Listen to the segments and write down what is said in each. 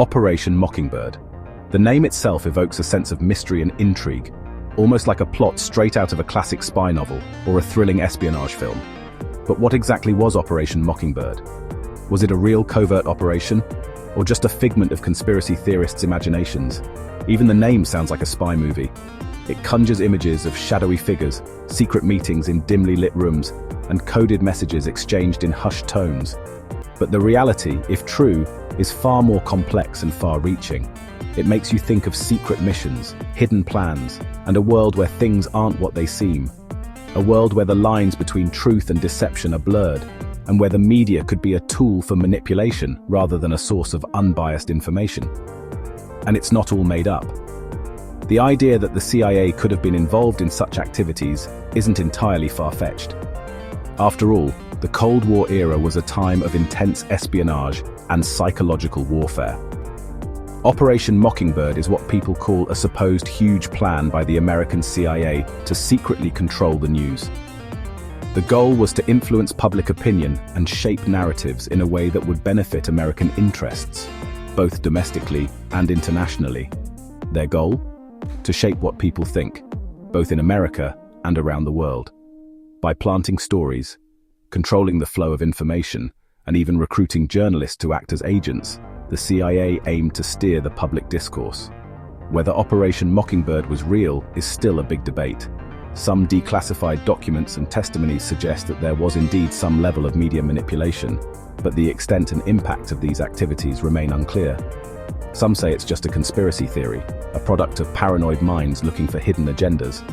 Operation Mockingbird. The name itself evokes a sense of mystery and intrigue, almost like a plot straight out of a classic spy novel or a thrilling espionage film. But what exactly was Operation Mockingbird? Was it a real covert operation, or just a figment of conspiracy theorists' imaginations? Even the name sounds like a spy movie. It conjures images of shadowy figures, secret meetings in dimly lit rooms, and coded messages exchanged in hushed tones. But the reality, if true, is far more complex and far-reaching. It makes you think of secret missions, hidden plans, and a world where things aren't what they seem. A world where the lines between truth and deception are blurred, and where the media could be a tool for manipulation rather than a source of unbiased information. And it's not all made up. The idea that the CIA could have been involved in such activities isn't entirely far-fetched. After all, the Cold War era was a time of intense espionage and psychological warfare. Operation Mockingbird is what people call a supposed huge plan by the American CIA to secretly control the news. The goal was to influence public opinion and shape narratives in a way that would benefit American interests, both domestically and internationally. Their goal? To shape what people think, both in America and around the world. By planting stories, controlling the flow of information, and even recruiting journalists to act as agents, the CIA aimed to steer the public discourse. Whether Operation Mockingbird was real is still a big debate. Some declassified documents and testimonies suggest that there was indeed some level of media manipulation, but the extent and impact of these activities remain unclear. Some say it's just a conspiracy theory, a product of paranoid minds looking for hidden agendas.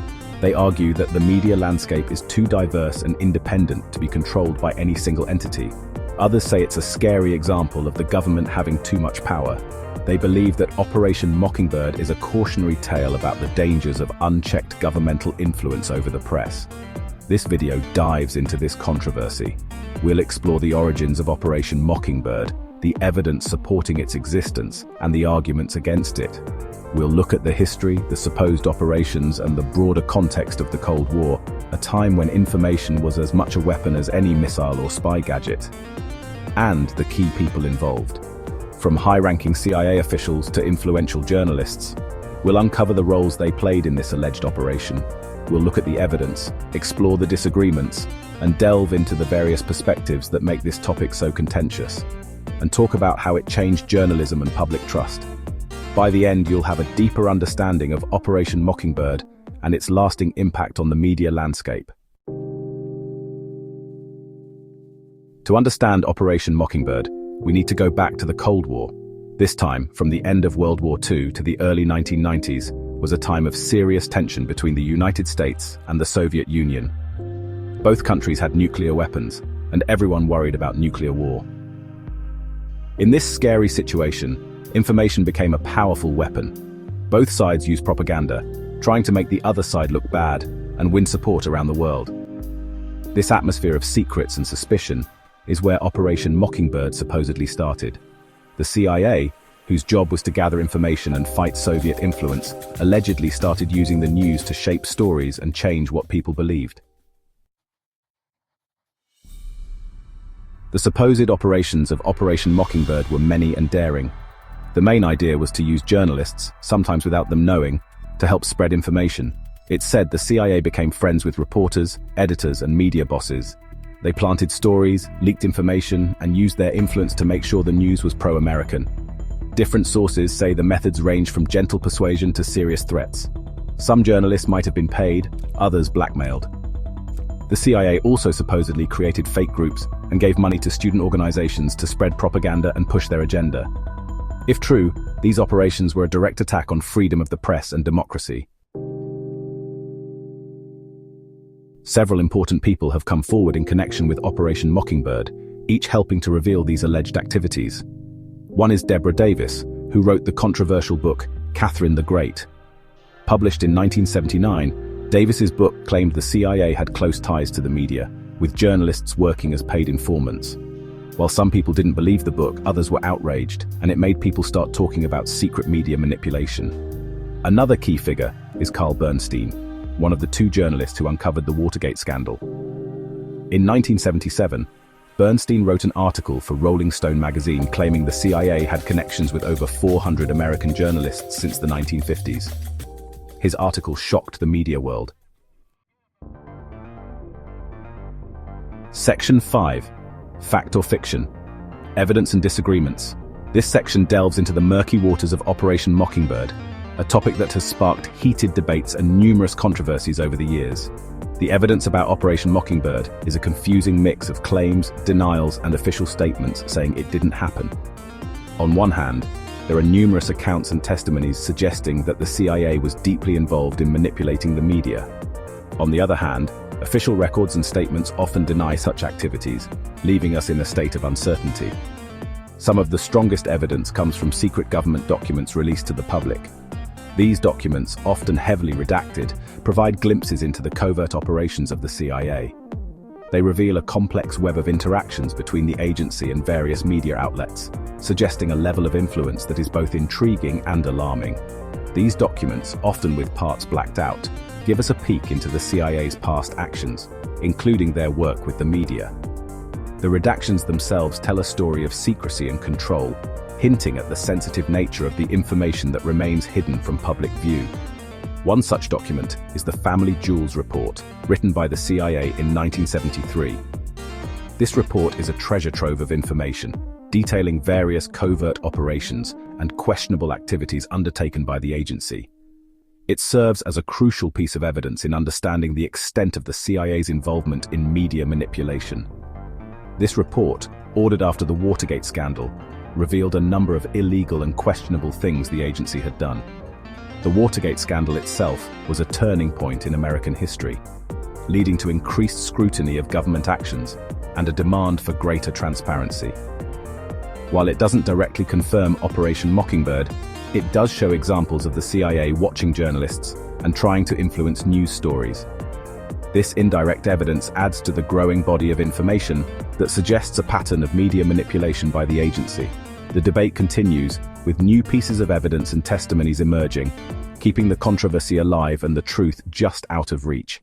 They argue that the media landscape is too diverse and independent to be controlled by any single entity. Others say it's a scary example of the government having too much power. They believe that Operation Mockingbird is a cautionary tale about the dangers of unchecked governmental influence over the press. This video dives into this controversy. We'll explore the origins of Operation Mockingbird, the evidence supporting its existence, and the arguments against it. We'll look at the history, the supposed operations, and the broader context of the Cold War, a time when information was as much a weapon as any missile or spy gadget. And the key people involved. From high-ranking CIA officials to influential journalists, we'll uncover the roles they played in this alleged operation. We'll look at the evidence, explore the disagreements, and delve into the various perspectives that make this topic so contentious, and talk about how it changed journalism and public trust. By the end, you'll have a deeper understanding of Operation Mockingbird and its lasting impact on the media landscape. To understand Operation Mockingbird, we need to go back to the Cold War. This time, from the end of World War II to the early 1990s, was a time of serious tension between the United States and the Soviet Union. Both countries had nuclear weapons, and everyone worried about nuclear war. In this scary situation, information became a powerful weapon. Both sides used propaganda, trying to make the other side look bad and win support around the world. This atmosphere of secrets and suspicion is where Operation Mockingbird supposedly started. The CIA, whose job was to gather information and fight Soviet influence, allegedly started using the news to shape stories and change what people believed. The supposed operations of Operation Mockingbird were many and daring. The main idea was to use journalists, sometimes without them knowing, to help spread information. It's said the CIA became friends with reporters, editors, and media bosses. They planted stories, leaked information, and used their influence to make sure the news was pro-American. Different sources say the methods range from gentle persuasion to serious threats. Some journalists might have been paid, others blackmailed. The CIA also supposedly created fake groups and gave money to student organizations to spread propaganda and push their agenda. If true, these operations were a direct attack on freedom of the press and democracy. Several important people have come forward in connection with Operation Mockingbird, each helping to reveal these alleged activities. One is Deborah Davis, who wrote the controversial book Catherine the Great. Published in 1979, Davis's book claimed the CIA had close ties to the media, with journalists working as paid informants. While some people didn't believe the book, others were outraged, and it made people start talking about secret media manipulation. Another key figure is Carl Bernstein, one of the two journalists who uncovered the Watergate scandal. In 1977, Bernstein wrote an article for Rolling Stone magazine claiming the CIA had connections with over 400 American journalists since the 1950s. His article shocked the media world. Section 5. Fact or fiction? Evidence and disagreements. This section delves into the murky waters of Operation Mockingbird, a topic that has sparked heated debates and numerous controversies over the years. The evidence about Operation Mockingbird is a confusing mix of claims, denials, and official statements saying it didn't happen. On one hand, there are numerous accounts and testimonies suggesting that the CIA was deeply involved in manipulating the media. On the other hand, official records and statements often deny such activities, leaving us in a state of uncertainty. Some of the strongest evidence comes from secret government documents released to the public. These documents, often heavily redacted, provide glimpses into the covert operations of the CIA. They reveal a complex web of interactions between the agency and various media outlets, suggesting a level of influence that is both intriguing and alarming. These documents, often with parts blacked out, give us a peek into the CIA's past actions, including their work with the media. The redactions themselves tell a story of secrecy and control, hinting at the sensitive nature of the information that remains hidden from public view. One such document is the Family Jewels Report, written by the CIA in 1973. This report is a treasure trove of information, detailing various covert operations and questionable activities undertaken by the agency. It serves as a crucial piece of evidence in understanding the extent of the CIA's involvement in media manipulation. This report, ordered after the Watergate scandal, revealed a number of illegal and questionable things the agency had done. The Watergate scandal itself was a turning point in American history, leading to increased scrutiny of government actions and a demand for greater transparency. While it doesn't directly confirm Operation Mockingbird, it does show examples of the CIA watching journalists and trying to influence news stories. This indirect evidence adds to the growing body of information that suggests a pattern of media manipulation by the agency. The debate continues, with new pieces of evidence and testimonies emerging, keeping the controversy alive and the truth just out of reach.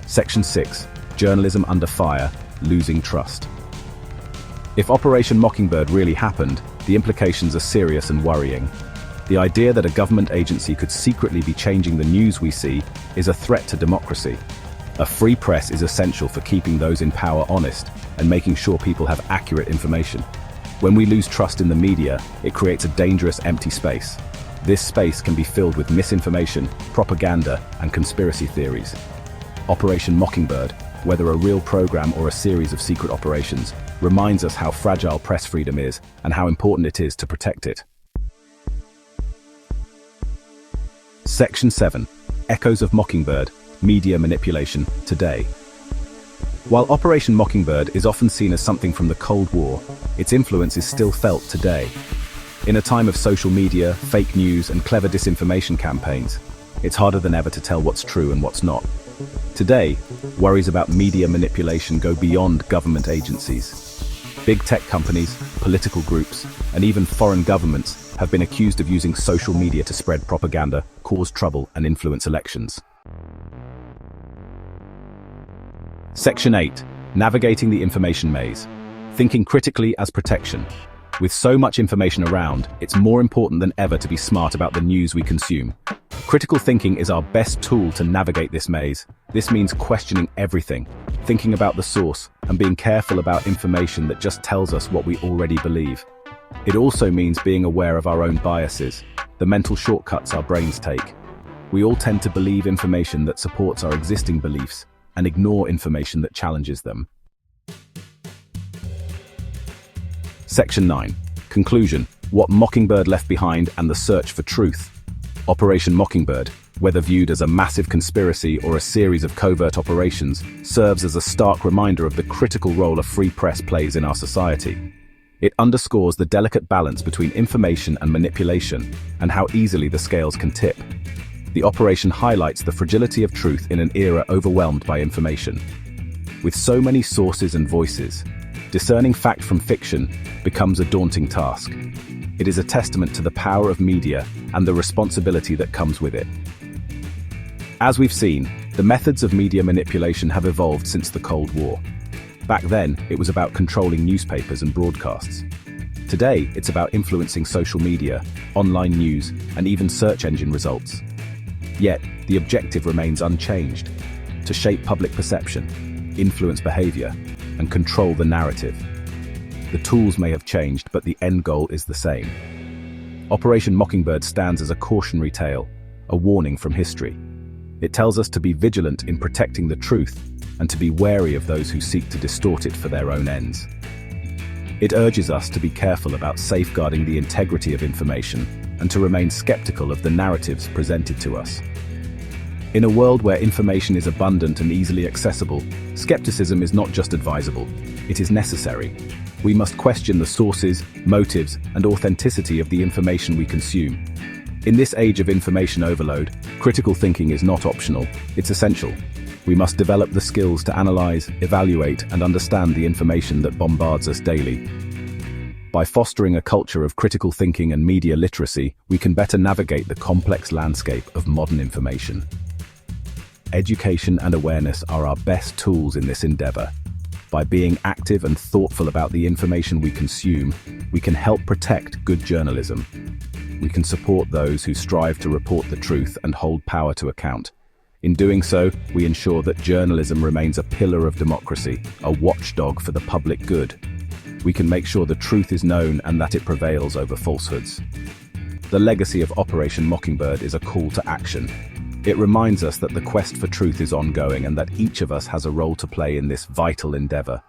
Section 6. Journalism under fire, losing trust. If Operation Mockingbird really happened, the implications are serious and worrying. The idea that a government agency could secretly be changing the news we see is a threat to democracy. A free press is essential for keeping those in power honest and making sure people have accurate information. When we lose trust in the media, it creates a dangerous empty space. This space can be filled with misinformation, propaganda, and conspiracy theories. Operation Mockingbird, whether a real program or a series of secret operations, reminds us how fragile press freedom is and how important it is to protect it. Section 7. Echoes of Mockingbird, Media Manipulation, Today. While Operation Mockingbird is often seen as something from the Cold War, its influence is still felt today. In a time of social media, fake news, and clever disinformation campaigns, it's harder than ever to tell what's true and what's not. Today, worries about media manipulation go beyond government agencies. Big tech companies, political groups, and even foreign governments have been accused of using social media to spread propaganda, cause trouble, and influence elections. Section 8. Navigating the information maze. Thinking critically as protection. With so much information around, it's more important than ever to be smart about the news we consume. Critical thinking is our best tool to navigate this maze. This means questioning everything, thinking about the source, and being careful about information that just tells us what we already believe. It also means being aware of our own biases, the mental shortcuts our brains take. We all tend to believe information that supports our existing beliefs and ignore information that challenges them. Section 9. Conclusion. What Mockingbird left behind and the search for truth. Operation Mockingbird, whether viewed as a massive conspiracy or a series of covert operations, serves as a stark reminder of the critical role a free press plays in our society. It underscores the delicate balance between information and manipulation, and how easily the scales can tip. The operation highlights the fragility of truth in an era overwhelmed by information. With so many sources and voices, discerning fact from fiction becomes a daunting task. It is a testament to the power of media and the responsibility that comes with it. As we've seen, The methods of media manipulation have evolved since the Cold War. Back then, it was about controlling newspapers and broadcasts. Today, it's about influencing social media, online news, and even search engine results. Yet, the objective remains unchanged: to shape public perception, influence behavior, and control the narrative. The tools may have changed, but the end goal is the same. Operation Mockingbird stands as a cautionary tale, a warning from history. It tells us to be vigilant in protecting the truth and to be wary of those who seek to distort it for their own ends. It urges us to be careful about safeguarding the integrity of information and to remain skeptical of the narratives presented to us. In a world where information is abundant and easily accessible, skepticism is not just advisable, it is necessary. We must question the sources, motives, and authenticity of the information we consume. In this age of information overload, critical thinking is not optional, it's essential. We must develop the skills to analyze, evaluate, and understand the information that bombards us daily. By fostering a culture of critical thinking and media literacy, we can better navigate the complex landscape of modern information. Education and awareness are our best tools in this endeavor. By being active and thoughtful about the information we consume, we can help protect good journalism. We can support those who strive to report the truth and hold power to account. In doing so, we ensure that journalism remains a pillar of democracy, a watchdog for the public good. We can make sure the truth is known and that it prevails over falsehoods. The legacy of Operation Mockingbird is a call to action. It reminds us that the quest for truth is ongoing and that each of us has a role to play in this vital endeavor.